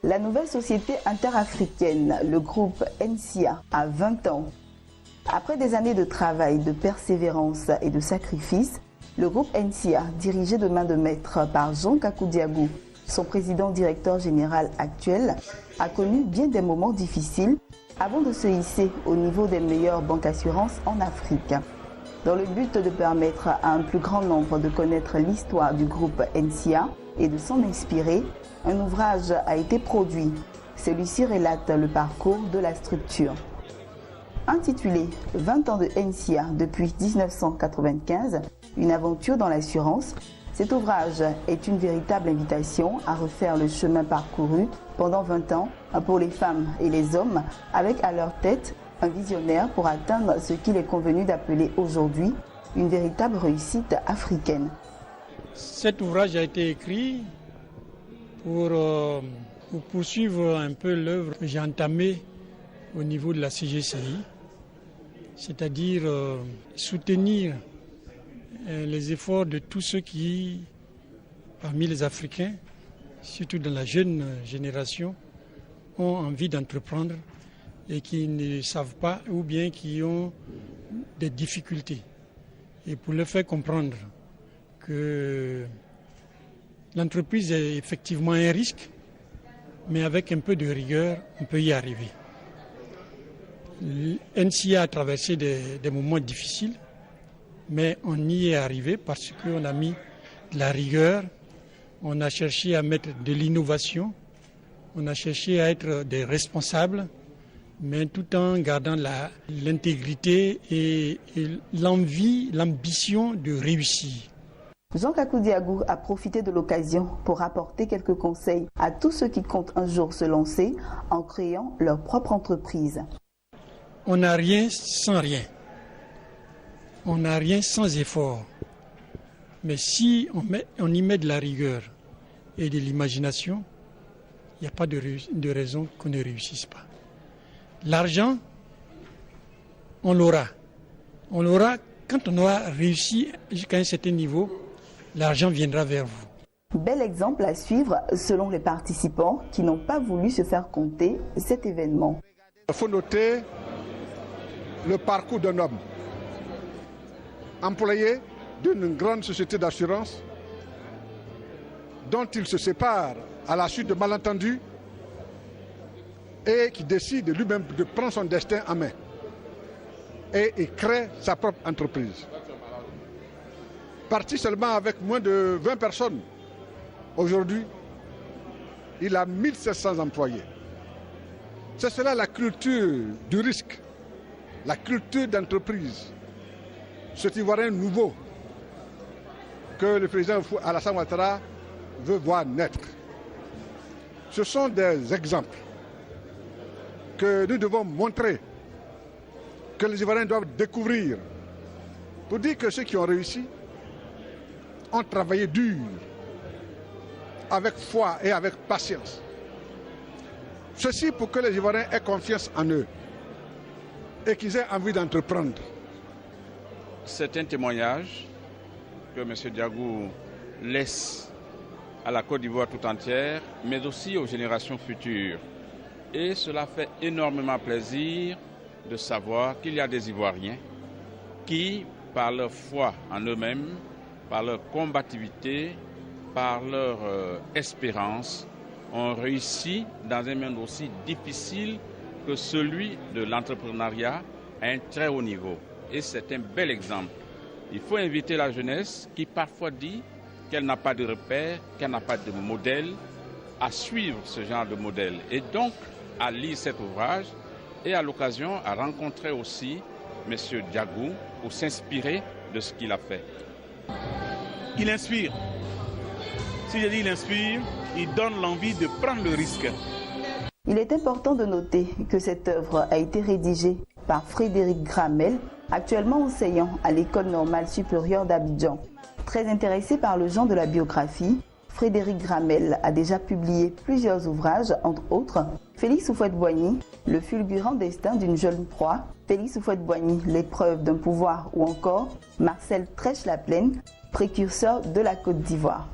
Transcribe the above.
La nouvelle société interafricaine, le groupe NCA, a 20 ans. Après des années de travail, de persévérance et de sacrifice, le groupe NCA, dirigé de main de maître par Jean Kakou Diagou, son président-directeur général actuel, a connu bien des moments difficiles avant de se hisser au niveau des meilleures banques assurances en Afrique. Dans le but de permettre à un plus grand nombre de connaître l'histoire du groupe NCA et de s'en inspirer, un ouvrage a été produit. Celui-ci relate le parcours de la structure. Intitulé « 20 ans de NCA depuis 1995, une aventure dans l'assurance », cet ouvrage est une véritable invitation à refaire le chemin parcouru pendant 20 ans pour les femmes et les hommes, avec à leur tête un visionnaire pour atteindre ce qu'il est convenu d'appeler aujourd'hui une véritable réussite africaine. Cet ouvrage a été écrit pour poursuivre un peu l'œuvre que j'ai entamée au niveau de la CGCI, c'est-à-dire soutenir les efforts de tous ceux qui, parmi les Africains, surtout dans la jeune génération, ont envie d'entreprendre et qui ne savent pas ou bien qui ont des difficultés. Et pour leur faire comprendre que l'entreprise est effectivement un risque, mais avec un peu de rigueur, on peut y arriver. NCA a traversé des moments difficiles, mais on y est arrivé parce qu'on a mis de la rigueur, on a cherché à mettre de l'innovation, on a cherché à être des responsables, mais tout en gardant l'intégrité et l'envie, l'ambition de réussir. Jean Kakou Diagou a profité de l'occasion pour apporter quelques conseils à tous ceux qui comptent un jour se lancer en créant leur propre entreprise. On n'a rien sans rien. On n'a rien sans effort. Mais si on y met de la rigueur et de l'imagination, il n'y a pas de raison qu'on ne réussisse pas. L'argent, on l'aura. On l'aura quand on aura réussi jusqu'à un certain niveau. L'argent viendra vers vous. Bel exemple à suivre selon les participants qui n'ont pas voulu se faire compter cet événement. Il faut noter le parcours d'un homme, employé d'une grande société d'assurance dont il se sépare à la suite de malentendus et qui décide lui-même de prendre son destin en main et il crée sa propre entreprise. Parti seulement avec moins de 20 personnes, aujourd'hui, il a 1700 employés. C'est cela la culture du risque, la culture d'entreprise, cet Ivoirien nouveau que le président Alassane Ouattara veut voir naître. Ce sont des exemples que nous devons montrer, que les Ivoiriens doivent découvrir, pour dire que ceux qui ont réussi ont travaillé dur, avec foi et avec patience. Ceci pour que les Ivoiriens aient confiance en eux et qu'ils aient envie d'entreprendre. C'est un témoignage que M. Diagou laisse à la Côte d'Ivoire tout entière, mais aussi aux générations futures. Et cela fait énormément plaisir de savoir qu'il y a des Ivoiriens qui, par leur foi en eux-mêmes, par leur combativité, par leur espérance, ont réussi dans un monde aussi difficile que celui de l'entrepreneuriat à un très haut niveau. Et c'est un bel exemple. Il faut inviter la jeunesse qui parfois dit qu'elle n'a pas de repère, qu'elle n'a pas de modèle, à suivre ce genre de modèle. Et donc à lire cet ouvrage et à l'occasion à rencontrer aussi M. Diagou pour s'inspirer de ce qu'il a fait. Il inspire. Si je dis il inspire, il donne l'envie de prendre le risque. Il est important de noter que cette œuvre a été rédigée par Frédéric Gramel, actuellement enseignant à l'École normale supérieure d'Abidjan. Très intéressé par le genre de la biographie, Frédéric Gramel a déjà publié plusieurs ouvrages, entre autres Félix Houphouët-Boigny, Le fulgurant destin d'une jeune proie, Félix Houphouët-Boigny, L'épreuve d'un pouvoir ou encore Marcel Trèche-Laplaine, précurseur de la Côte d'Ivoire.